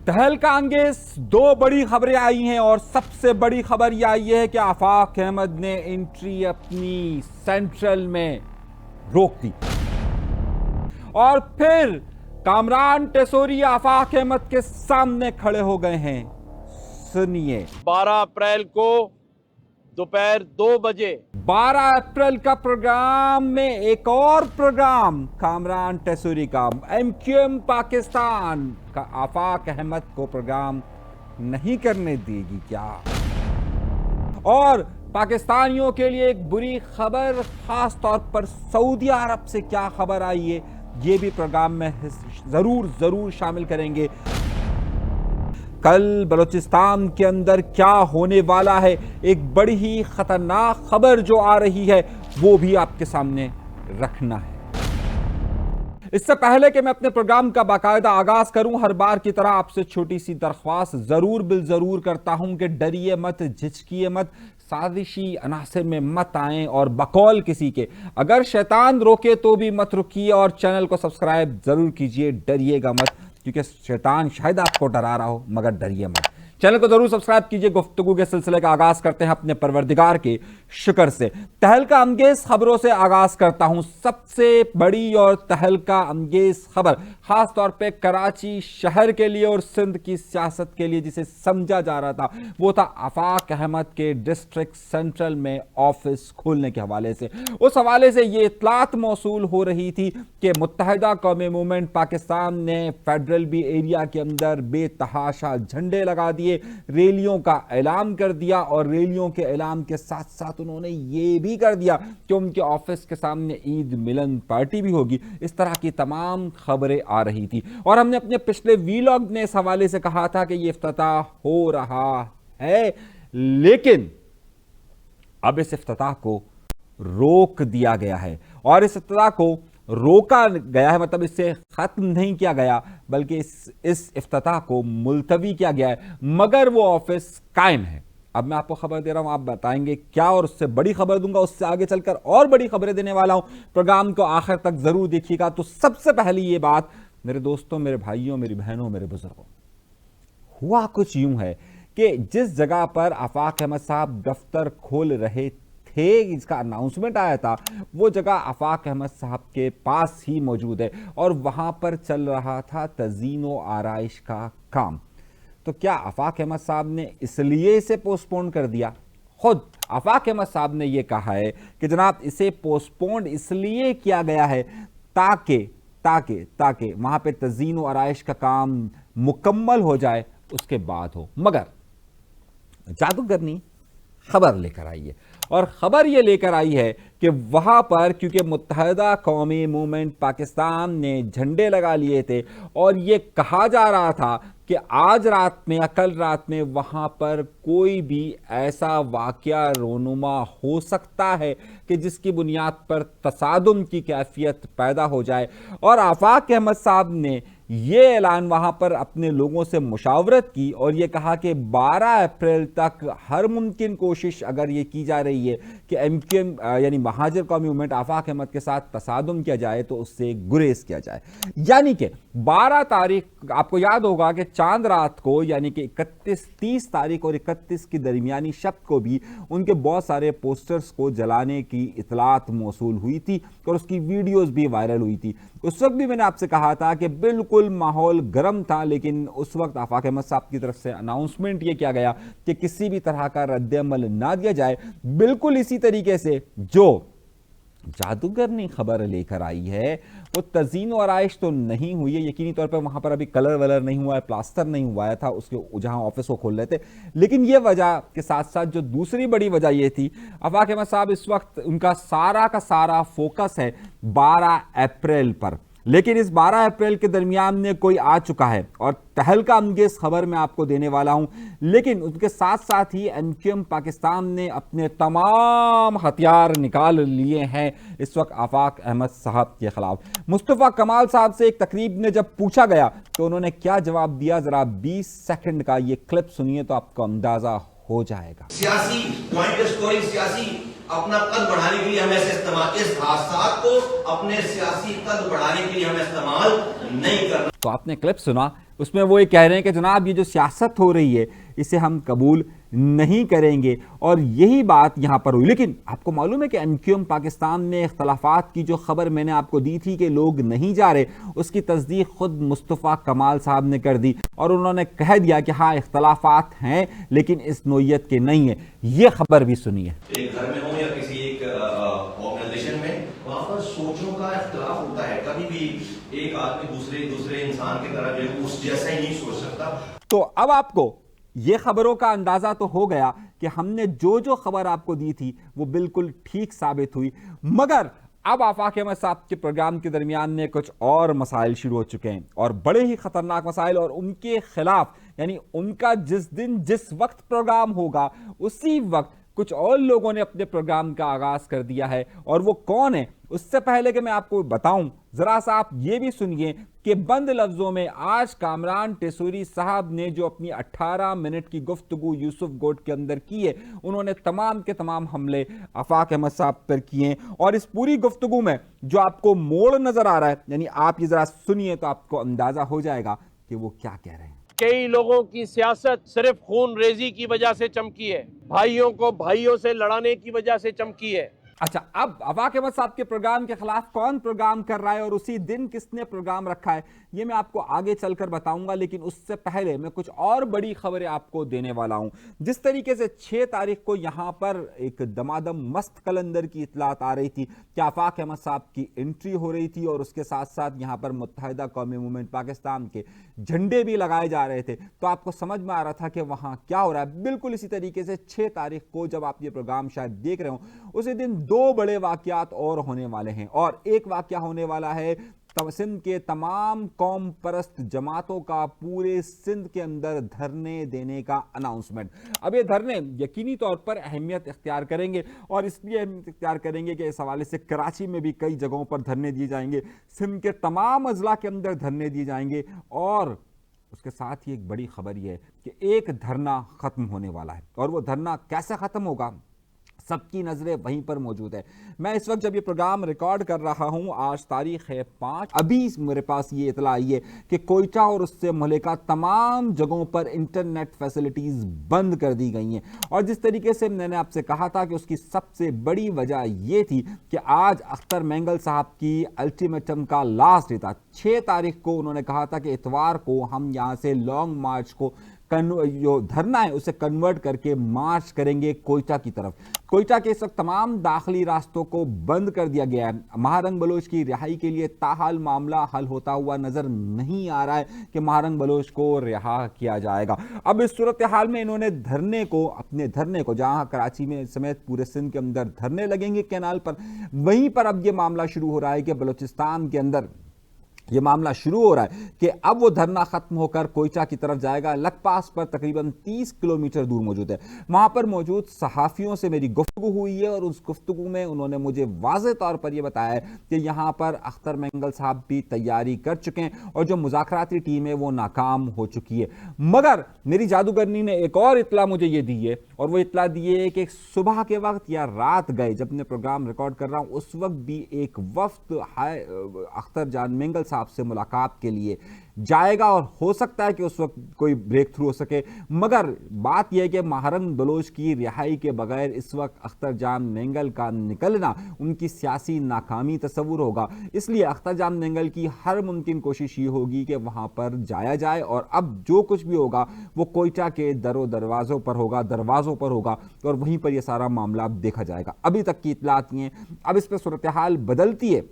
तहलका अंगेज दो बड़ी खबरें आई हैं और सबसे बड़ी खबर यह आई है कि आफाक अहमद ने एंट्री अपनी सेंट्रल में रोक दी और फिर कामरान टेसोरी आफाक अहमद के सामने खड़े हो गए हैं। सुनिए, 12 अप्रैल को दोपहर 2 बजे 12 अप्रैल का प्रोग्राम में एक और प्रोग्राम कामरान टेसोरी का एमक्यूएम पाकिस्तान का आफाक अहमद को प्रोग्राम नहीं करने देगी क्या? और पाकिस्तानियों के लिए एक बुरी खबर, खास तौर पर सऊदी अरब से क्या खबर आई है, ये भी प्रोग्राम में जरूर शामिल करेंगे। कल बलूचिस्तान के अंदर क्या होने वाला है, एक बड़ी ही खतरनाक खबर जो आ रही है, वो भी आपके सामने रखना है। इससे पहले कि मैं अपने प्रोग्राम का बाकायदा आगाज करूं, हर बार की तरह आपसे छोटी सी दरख्वास्त जरूर करता हूं कि डरिए मत, झिझकिए मत, साजिशी अनासर में मत आएं और बकौल किसी के अगर शैतान रोके तो भी मत रुकिए और चैनल को सब्सक्राइब जरूर कीजिए। डरिएगा मत, क्योंकि शैतान शायद आपको डरा रहा हो, मगर डरिए मत। चैनल को जरूर सब्सक्राइब कीजिए। गुफ्तगू के सिलसिले का आगाज करते हैं अपने परवरदिगार के शुक्र से। तहलका अंगेज खबरों से आगाज करता हूं। सबसे बड़ी और तहलका अंगेज खबर खास तौर पे कराची शहर के लिए और सिंध की सियासत के लिए जिसे समझा जा रहा था, वो था आफाक अहमद के डिस्ट्रिक्ट सेंट्रल में ऑफिस खोलने के हवाले से। उस हवाले से ये इत्तलात मौसूल हो रही थी कि मुत्तहिदा कौमी मूवमेंट पाकिस्तान ने फेडरल बी एरिया के अंदर बेतहाशा झंडे लगा दिए, रैलियों का ऐलान कर दिया और रैलियों के ऐलान के साथ साथ उन्होंने ये भी कर दिया कि उनके ऑफिस के सामने ईद मिलन पार्टी भी होगी। इस तरह की तमाम खबरें आ रही थी और हमने अपने पिछले वीलॉग में इस हवाले से कहा था कि ये इफ्तिताह हो रहा है, लेकिन अब इस इफ्तिताह को रोक दिया गया है। और इस इफ्तिताह को रोका गया है, मतलब इससे खत्म नहीं किया गया, बल्कि इस इफ्तिताह को मुलतवी किया गया है, मगर वो ऑफिस कायम है। अब मैं आपको खबर दे रहा हूं, आप बताएंगे क्या, और उससे बड़ी खबर दूंगा, उससे आगे चलकर और बड़ी खबरें देने वाला हूं। प्रोग्राम को आखिर तक जरूर देखिएगा। तो सबसे पहले ये बात मेरे दोस्तों, मेरे भाइयों, मेरी बहनों, मेरे बुजुर्गों, हुआ कुछ यूं है कि जिस जगह पर आफाक अहमद साहब दफ्तर खोल रहे थे, इसका अनाउंसमेंट आया था, वो जगह आफाक अहमद साहब के पास ही मौजूद है और वहां पर चल रहा था तज़ीनो आराइश का काम। तो क्या आफाक अहमद साहब ने इसलिए इसे पोस्टपोन कर दिया? खुद आफाक अहमद साहब ने यह कहा है कि जनाब इसे पोस्टपोन इसलिए किया गया है ताकि वहां पे तज़ीनो आराइश का काम मुकम्मल हो जाए, उसके बाद हो। मगर जादूगरनी खबर लेकर आई है और खबर यह लेकर आई है कि वहां पर क्योंकि मुत्तहिदा कौमी मूवमेंट पाकिस्तान ने झंडे लगा लिए थे और यह कहा जा रहा था कि आज रात में या कल रात में वहां पर कोई भी ऐसा वाकया रोनुमा हो सकता है कि जिसकी बुनियाद पर तसादुम की कैफियत पैदा हो जाए। और आफाक अहमद साहब ने ये ऐलान वहां पर अपने लोगों से मुशावरत की और ये कहा कि 12 अप्रैल तक हर मुमकिन कोशिश अगर ये की जा रही है कि एमक्यूएम यानी महाजिर कौमी मूवमेंट आफाक अहमद के साथ तसादुम किया जाए तो उससे गुरेज किया जाए। यानी कि 12 तारीख, आपको याद होगा कि चांद रात को, यानी कि 30 तारीख और 31 की दरमियानी शब को भी उनके बहुत सारे पोस्टर्स को जलाने की इतलात मौसूल हुई थी और उसकी वीडियोस भी वायरल हुई थी। उस वक्त भी मैंने आपसे कहा था कि बिल्कुल माहौल गर्म था, लेकिन उस वक्त आफाक अहमद साहब की तरफ से अनाउंसमेंट यह किया गया कि किसी भी तरह का रद्द-ए-अमल ना दिया जाए। बिल्कुल इसी तरीके से जो जादूगरनी खबर लेकर आई है वो तज़ीनो आराइश तो नहीं हुई है, यकीनी तौर पर वहां पर अभी कलर वलर नहीं हुआ है, प्लास्टर नहीं हुआ था उसके जहां ऑफिस को खोल रहे थे। लेकिन ये वजह के साथ साथ जो दूसरी बड़ी वजह ये थी, आफाक अहमद साहब इस वक्त उनका सारा का सारा फोकस है 12 अप्रैल पर, लेकिन इस 12 अप्रैल के दरमियान में कोई आ चुका है और तहलका अंगेज खबर मैं आपको देने वाला हूं। लेकिन उसके साथ साथ ही एमक्यूएम पाकिस्तान ने अपने तमाम हथियार निकाल लिए हैं इस वक्त आफाक अहमद साहब के खिलाफ। मुस्तफ़ा कमाल साहब से एक तकरीब में जब पूछा गया तो उन्होंने क्या जवाब दिया, जरा 20 सेकंड का ये क्लिप सुनिए तो आपको अंदाजा हो जाएगा। सियासी पॉइंट स्कोरिंग सियासी अपना कद बढ़ाने के लिए हम ऐसे इस्तेमाल, इस हादसा को अपने सियासी कद बढ़ाने के लिए हमें इस्तेमाल नहीं करना। तो आपने क्लिप सुना, उसमें वो ये कह रहे हैं कि जनाब ये जो सियासत हो रही है इसे हम कबूल नहीं करेंगे, और यही बात यहाँ पर हुई। लेकिन आपको मालूम है कि एमक्यूएम पाकिस्तान में इख्तलाफात की जो खबर मैंने आपको दी थी कि लोग नहीं जा रहे, उसकी तस्दीक खुद मुस्तफ़ा कमाल साहब ने कर दी और उन्होंने कह दिया कि हाँ इख्तलाफात हैं लेकिन इस नोयत के नहीं है। ये खबर भी सुनिए। एक घर में हो या किसी एक ऑर्गेनाइजेशन में, वहां पर सोचों का इख्तलाफ होता है। कभी भी एक आदमी दूसरे इंसान की तरह जो है उस जैसा ही नहीं सोच सकता। तो अब आपको ये खबरों का अंदाजा तो हो गया कि हमने जो जो खबर आपको दी थी वो बिल्कुल ठीक साबित हुई, मगर अब आफाक अहमद साहब के प्रोग्राम के दरमियान में कुछ और मसाइल शुरू हो चुके हैं, और बड़े ही खतरनाक मसाइल, और उनके खिलाफ यानी उनका जिस दिन जिस वक्त प्रोग्राम होगा उसी वक्त कुछ और लोगों ने अपने प्रोग्राम का आगाज कर दिया है। और वो कौन है, उससे पहले कि मैं आपको बताऊं, जरा सा आप ये भी सुनिए कि बंद लफ्जों में आज कामरान टेसूरी साहब ने जो अपनी 18 मिनट की गुफ्तगू यूसुफ गोट के अंदर की है, उन्होंने तमाम के तमाम हमले आफाक अहमद साहब पर किए। और इस पूरी गुफ्तगू में जो आपको मोड़ नजर आ रहा है, यानी आप ये जरा सुनिए तो आपको अंदाजा हो जाएगा कि वो क्या कह रहे हैं। कई लोगों की सियासत सिर्फ खून रेजी की वजह से चमकी है, भाइयों को भाइयों से लड़ाने की वजह से चमकी है। अच्छा, अब आफाक अहमद साहब के प्रोग्राम के खिलाफ कौन प्रोग्राम कर रहा है और उसी दिन किसने प्रोग्राम रखा है, ये मैं आपको आगे चलकर बताऊंगा। लेकिन उससे पहले मैं कुछ और बड़ी खबरें आपको देने वाला हूं। जिस तरीके से 6 तारीख को यहां पर एक दमादम मस्त कलंदर की इतलात आ रही थी कि आफाक अहमद साहब की एंट्री हो रही थी, और उसके साथ साथ यहां पर मुत्तहिदा कौमी मूवमेंट पाकिस्तान के झंडे भी लगाए जा रहे थे, तो आपको समझ में आ रहा था कि वहां क्या हो रहा है। बिल्कुल इसी तरीके से 6 तारीख को जब आप ये प्रोग्राम शायद देख रहे हो, उसी दिन 2 बड़े वाकयात और होने वाले हैं। और एक वाकया होने वाला है सिंध के तमाम कौम परस्त जमातों का पूरे सिंध के अंदर धरने देने का अनाउंसमेंट। अब ये धरने यकीनी तौर पर अहमियत इख्तियार करेंगे, और इसलिए अहमियत इख्तियार करेंगे कि इस हवाले से कराची में भी कई जगहों पर धरने दिए जाएंगे, सिंध के तमाम अजला के अंदर धरने दिए जाएंगे। और उसके साथ ही एक बड़ी खबर यह है कि एक धरना खत्म होने वाला है, और वो धरना कैसे खत्म होगा, सबकी नजरें वहीं पर मौजूद है। मैं इस वक्त जब ये प्रोग्राम रिकॉर्ड कर रहा हूं, आज तारीख है 5, अभी मेरे पास ये इतला आई है कि कोयटा और उससे मुहल्लिका तमाम जगहों पर इंटरनेट फैसिलिटीज बंद कर दी गई हैं। और जिस तरीके से मैंने आपसे कहा था कि उसकी सबसे बड़ी वजह ये थी कि आज अख्तर मेंगल साहब की अल्टीमेटम का लास्ट डे था। 6 तारीख को उन्होंने कहा था कि इतवार को हम यहाँ से लॉन्ग मार्च को जो धरना है उसे कन्वर्ट करके मार्च करेंगे कोयटा की तरफ। कोयटा के इस वक्त तमाम दाखिली रास्तों को बंद कर दिया गया है। महारंग बलोच की रिहाई के लिए ताहाल मामला हल होता हुआ नजर नहीं आ रहा है कि महारंग बलोच को रिहा किया जाएगा। अब इस सूरत हाल में इन्होंने अपने धरने को जहां कराची में समेत पूरे सिंध के अंदर धरने लगेंगे कैनाल पर, वहीं पर अब यह मामला शुरू हो रहा है कि बलूचिस्तान के अंदर ये मामला शुरू हो रहा है कि अब वो धरना खत्म होकर कोयटा की तरफ जाएगा। लखपास पर तकरीबन 30 किलोमीटर दूर मौजूद है। वहां पर मौजूद सहाफियों से मेरी गुफ्तगू हुई है, और उस गुफ्तगू में उन्होंने मुझे वाज़ेह तौर पर यह बताया है कि यहां पर अख्तर मेंगल साहब भी तैयारी कर चुके हैं, और जो मुज़ाकराती टीम है वो नाकाम हो चुकी है। मगर मेरी जादूगरनी ने एक और इतला मुझे ये दी है, और वो इतला दी है कि सुबह के वक्त या रात गए, जब मैं प्रोग्राम रिकॉर्ड कर रहा हूं उस वक्त भी एक वफ्द अख्तर जान मेंगल साहब से मुलाकात के लिए जाएगा, और हो सकता है कि उस वक्त कोई ब्रेक थ्रू हो सके। मगर बात यह है कि महारंग बलोच की रिहाई के बगैर इस वक्त अख्तर जान मेंगल का निकलना उनकी सियासी नाकामी तस्वुर होगा। इसलिए अख्तर जान मेंगल की हर मुमकिन कोशिश ये होगी कि वहां पर जाया जाए, और अब जो कुछ भी होगा वो कोयटा के दरवाज़ों पर होगा, और वहीं पर यह सारा मामला देखा जाएगा। अभी तक की इतलात ये हैं। अब इस पर सूरत हाल बदलती है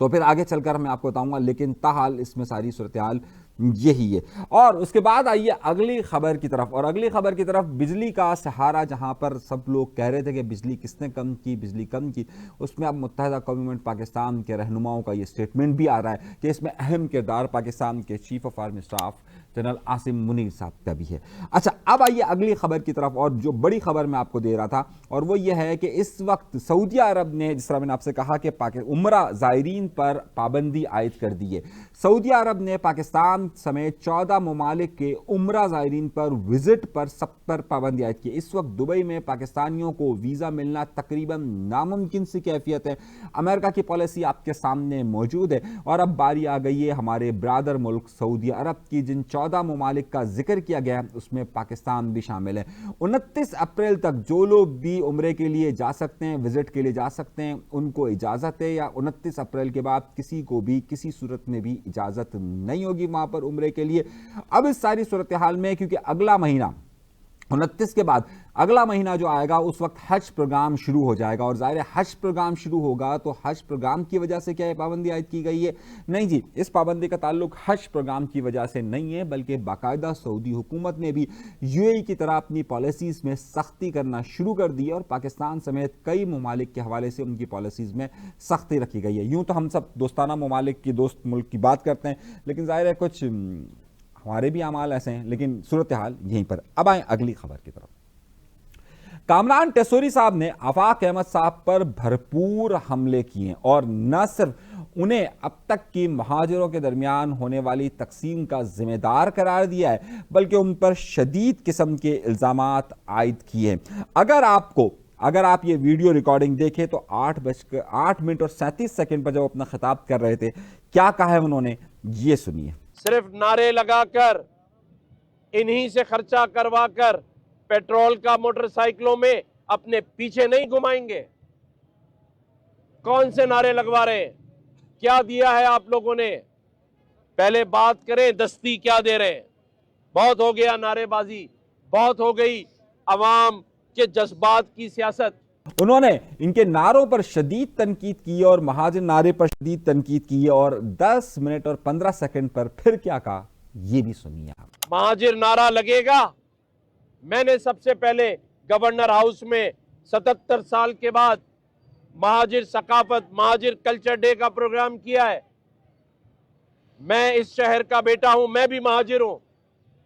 तो फिर आगे चलकर मैं आपको बताऊंगा, लेकिन ताहाल इसमें सारी सूरत हाल यही है। और उसके बाद आइए अगली खबर की तरफ, और अगली खबर की तरफ बिजली का सहारा, जहां पर सब लोग कह रहे थे कि बिजली किसने कम की, उसमें अब मुत्तहिदा कौमी मूवमेंट पाकिस्तान के रहनुमाओं का ये स्टेटमेंट भी आ रहा है कि इसमें अहम किरदार पाकिस्तान के chief of army staff general Asim Munir साहब का भी है। अच्छा, अब आइए अगली खबर की तरफ, और जो बड़ी खबर मैं आपको दे रहा था, और वो ये है कि इस वक्त सऊदी अरब ने, जिस तरह मैंने आपसे कहा कि उम्रा ज़ायरीन पर पाबंदी आयद कर दी है। सऊदी अरब ने पाकिस्तान समेत 14 ममालिक के उम्रा ज़ायरीन पर विजिट पर सब पर पाबंदी आयद की। इस वक्त दुबई में पाकिस्तानियों को वीज़ा मिलना तकरीबन नामुमकिन सी कैफियत है। अमेरिका की पॉलिसी आपके सामने मौजूद है, और अब बारी आ गई है हमारे ब्रादर मुल्क सऊदी अरब की। जिन 14 ममालिक का जिक्र किया गया है उसमें पाकिस्तान भी शामिल है। 29 अप्रैल तक जो लोग भी उम्रे के लिए जा सकते हैं, विजिट के लिए जा सकते हैं, उनको इजाज़त है, या 29 अप्रैल के बाद किसी को भी किसी सूरत में भी इजाज़त नहीं होगी वहाँ पर उम्रे के लिए। अब इस सारी सूरत हाल में, क्योंकि अगला महीना 29 के बाद अगला महीना जो आएगा उस वक्त हज प्रोग्राम शुरू हो जाएगा, और ज़ाहिर है हज प्रोग्राम शुरू होगा तो हज प्रोग्राम की वजह से क्या ये पाबंदी आयद की गई है? नहीं जी, इस पाबंदी का ताल्लुक हज प्रोग्राम की वजह से नहीं है, बल्कि बाकायदा सऊदी हुकूमत ने भी यूएई की तरह अपनी पॉलिसीज़ में सख्ती करना शुरू कर दी है, और पाकिस्तान समेत कई ममालिक के हवाले से उनकी पॉलिसीज़ में सख्ती रखी गई है। यूँ तो हम सब दोस्ताना ममालिक की, दोस्त मुल्क की बात करते हैं, लेकिन ज़ाहिर है कुछ हमारे भी अमाल ऐसे हैं, लेकिन सूरत हाल यहीं पर। अब आए अगली खबर की तरफ। कामरान टेसोरी साहब ने आफाक अहमद साहब पर भरपूर हमले किए, और न सिर्फ उन्हें अब तक की महाजिरों के दरमियान होने वाली तकसीम का जिम्मेदार करार दिया है, बल्कि उन पर शदीद किस्म के इल्जामात आयद किए हैं। अगर आप ये वीडियो रिकॉर्डिंग देखें तो 8 मिनट और 37 सेकंड पर जब अपना खिताब कर रहे थे, क्या कहा है उन्होंने, ये सुनिए। सिर्फ नारे लगाकर, इन्हीं से खर्चा करवाकर पेट्रोल का मोटरसाइकिलों में अपने पीछे नहीं घुमाएंगे। कौन से नारे लगवा रहे हैं? क्या दिया है आप लोगों ने? पहले बात करें, दस्ती क्या दे रहे हैं? बहुत हो गया नारेबाजी, बहुत हो गई अवाम के जज्बात की सियासत। उन्होंने इनके नारों पर शदीद तनकीद की और महाजिर नारे पर शदीद तनकीद की, और 10 मिनट और 15 सेकंड पर फिर क्या कहा, ये भी सुनिए आप। महाजिर नारा लगेगा। मैंने सबसे पहले गवर्नर हाउस में 77 साल के बाद महाजिर सकाफत, महाजिर कल्चर डे का प्रोग्राम किया है। मैं इस शहर का बेटा हूं, मैं भी महाजिर हूं,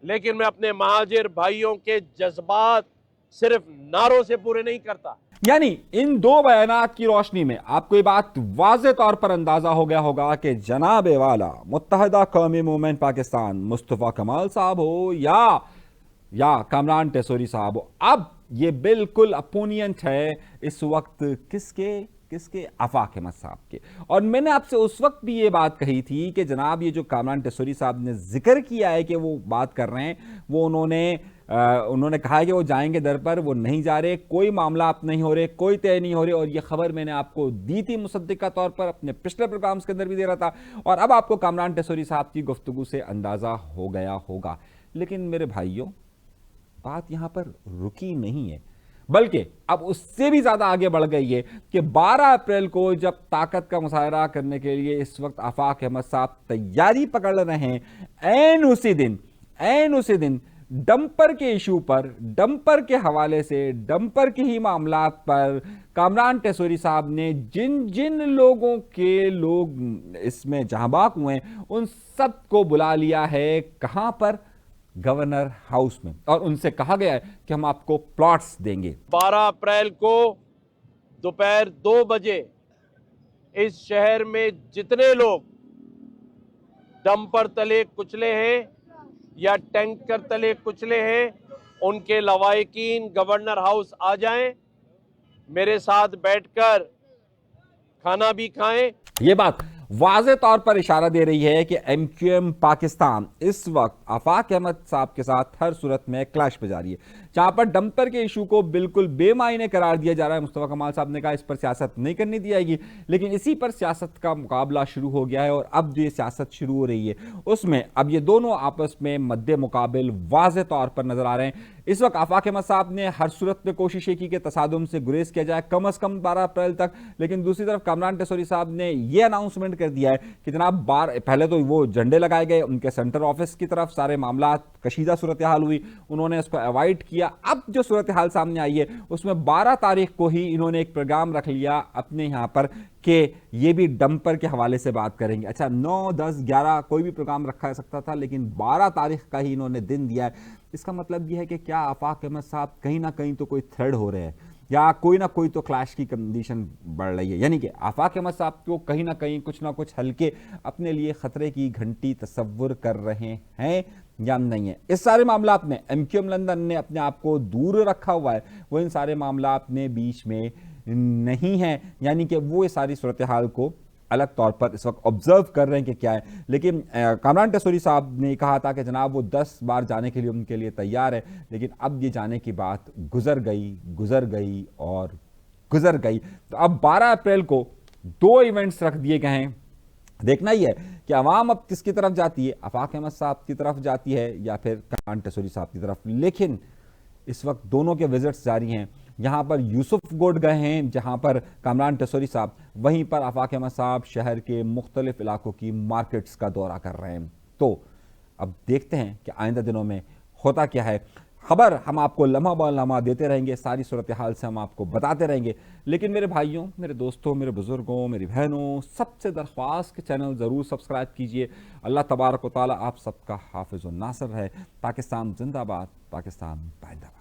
लेकिन मैं अपने महाजिर भाइयों के जज्बात सिर्फ नारों से पूरे नहीं करता। यानी इन दो बयानात की रोशनी में आपको ये बात वाज़े तौर पर अंदाजा हो गया होगा कि जनाब वाला मुत्तहिदा कौमी मूवमेंट पाकिस्तान मुस्तफ़ा कमाल साहब हो या कामरान टेसोरी साहब हो, अब ये बिल्कुल अपोनियंट है इस वक्त किसके आफाक अहमद साहब के। और मैंने आपसे उस वक्त भी ये बात कही थी कि जनाब ये जो कामरान टेसोरी साहब ने जिक्र किया है कि वो बात कर रहे हैं, वो उन्होंने कहा है कि वो जाएंगे दर पर, वो नहीं जा रहे, कोई मामला आप नहीं हो रहे, कोई तय नहीं हो रहे। और ये खबर मैंने आपको दी थी मुसद्दिक का तौर पर, अपने पिछले प्रोग्राम्स के अंदर भी दे रहा था, और अब आपको कामरान टेसोरी साहब की गुफ्तगू से अंदाजा हो गया होगा। लेकिन मेरे भाइयों, बात यहां पर रुकी नहीं है, बल्कि अब उससे भी ज्यादा आगे बढ़ गई है कि 12 अप्रैल को जब ताकत का मुजाहरा करने के लिए इस वक्त आफाक अहमद साहब तैयारी पकड़ रहे हैं, ऐन उसी दिन डंपर के इशू पर, डंपर के हवाले से, डंपर के ही मामलात पर कामरान टेसोरी साहब ने जिन लोगों के लोग इसमें जहांबाक हुए हैं उन सबको बुला लिया है। कहां पर? गवर्नर हाउस में, और उनसे कहा गया है कि हम आपको प्लॉट्स देंगे। 12 अप्रैल को दोपहर 2 बजे इस शहर में जितने लोग डंपर तले कुचले हैं या टैंकर तले कुचले हैं, उनके लवाहिकीन गवर्नर हाउस आ जाएं, मेरे साथ बैठकर खाना भी खाएं। ये बात वाज़े तौर पर इशारा दे रही है कि MQM पाकिस्तान इस वक्त आफाक अहमद साहब के साथ हर सूरत में क्लैश पे जा रही है, जहां पर डंपर के इशू को बिल्कुल बेमायने करार दिया जा रहा है। मुस्तफ़ा कमाल साहब ने कहा इस पर सियासत नहीं करनी दी जाएगी, लेकिन इसी पर सियासत का मुकाबला शुरू हो गया है, और अब जो ये सियासत शुरू हो रही है उसमें अब ये दोनों आपस में मद्दे मुकाबिल वाज़े तौर पर नजर आ रहे हैं। इस वक्त आफाक अहमद साहब ने हर सूरत में कोशिश की कि तसादुम से गुरेज किया जाए कम अज कम 12 अप्रैल तक, लेकिन दूसरी तरफ कामरान टेसोरी साहब ने यह अनाउंसमेंट कर दिया है कि जनाब पहले तो वो झंडे लगाए गए उनके सेंटर ऑफिस की तरफ, सारे मामलात कशीदा सूरत हाल हुई, उन्होंने इसको अवॉइड किया। अब जो सूरत हाल सामने आई है उसमें 12 तारीख को ही इन्होंने एक प्रोग्राम रख लिया अपने यहाँ पर कि ये भी डंपर के हवाले से बात करेंगे। अच्छा, 9, 10, 11 कोई भी प्रोग्राम रखा जा सकता था, लेकिन 12 तारीख का ही इन्होंने दिन दिया है। इसका मतलब ये है कि क्या आफाक अहमद साहब कहीं ना कहीं तो कोई थ्रेड हो रहे हैं या कोई ना कोई तो क्लैश की कंडीशन बढ़ रही है, यानी कि आफाक अहमद साहब को कहीं ना कुछ हल्के अपने लिए खतरे की घंटी तस्वुर कर रहे हैं या नहीं है। इस सारे मामलात में MQM लंदन ने अपने आप को दूर रखा हुआ है, वो इन सारे मामलात में बीच में नहीं है, यानी कि वो इस सारी सूरत हाल को अलग तौर पर इस वक्त ऑब्जर्व कर रहे हैं कि क्या है। लेकिन कामरान टेसोरी साहब ने कहा था कि जनाब वो 10 बार जाने के लिए उनके लिए तैयार है, लेकिन अब ये जाने की बात गुजर गई और गुजर गई। तो अब 12 अप्रैल को 2 इवेंट्स रख दिए गए हैं। देखना ही है कि अवाम अब किसकी तरफ जाती है, आफाक अहमद साहब की तरफ जाती है या फिर कामरान टेसोरी साहब की तरफ। लेकिन इस वक्त दोनों के विजिट्स जारी हैं। यहाँ पर यूसुफ गोड गए हैं जहाँ पर कामरान टेसोरी साहब, वहीं पर आफाक अहमद साहब शहर के मुख्तलिफ इलाकों की मार्केट्स का दौरा कर रहे हैं। तो अब देखते हैं कि आइंदा दिनों में होता क्या है। खबर हम आपको लम्हा ब लम्हा देते रहेंगे, सारी सूरत हाल से हम आपको बताते रहेंगे। लेकिन मेरे भाइयों, मेरे दोस्तों, मेरे बुजुर्गों, मेरी बहनों, सबसे दरख्वास्त के चैनल ज़रूर सब्सक्राइब कीजिए। अल्लाह तबारक व तआला आप सबका हाफिज़ व नासिर है। पाकिस्तान जिंदाबाद, पाकिस्तान पाइंदाबाद।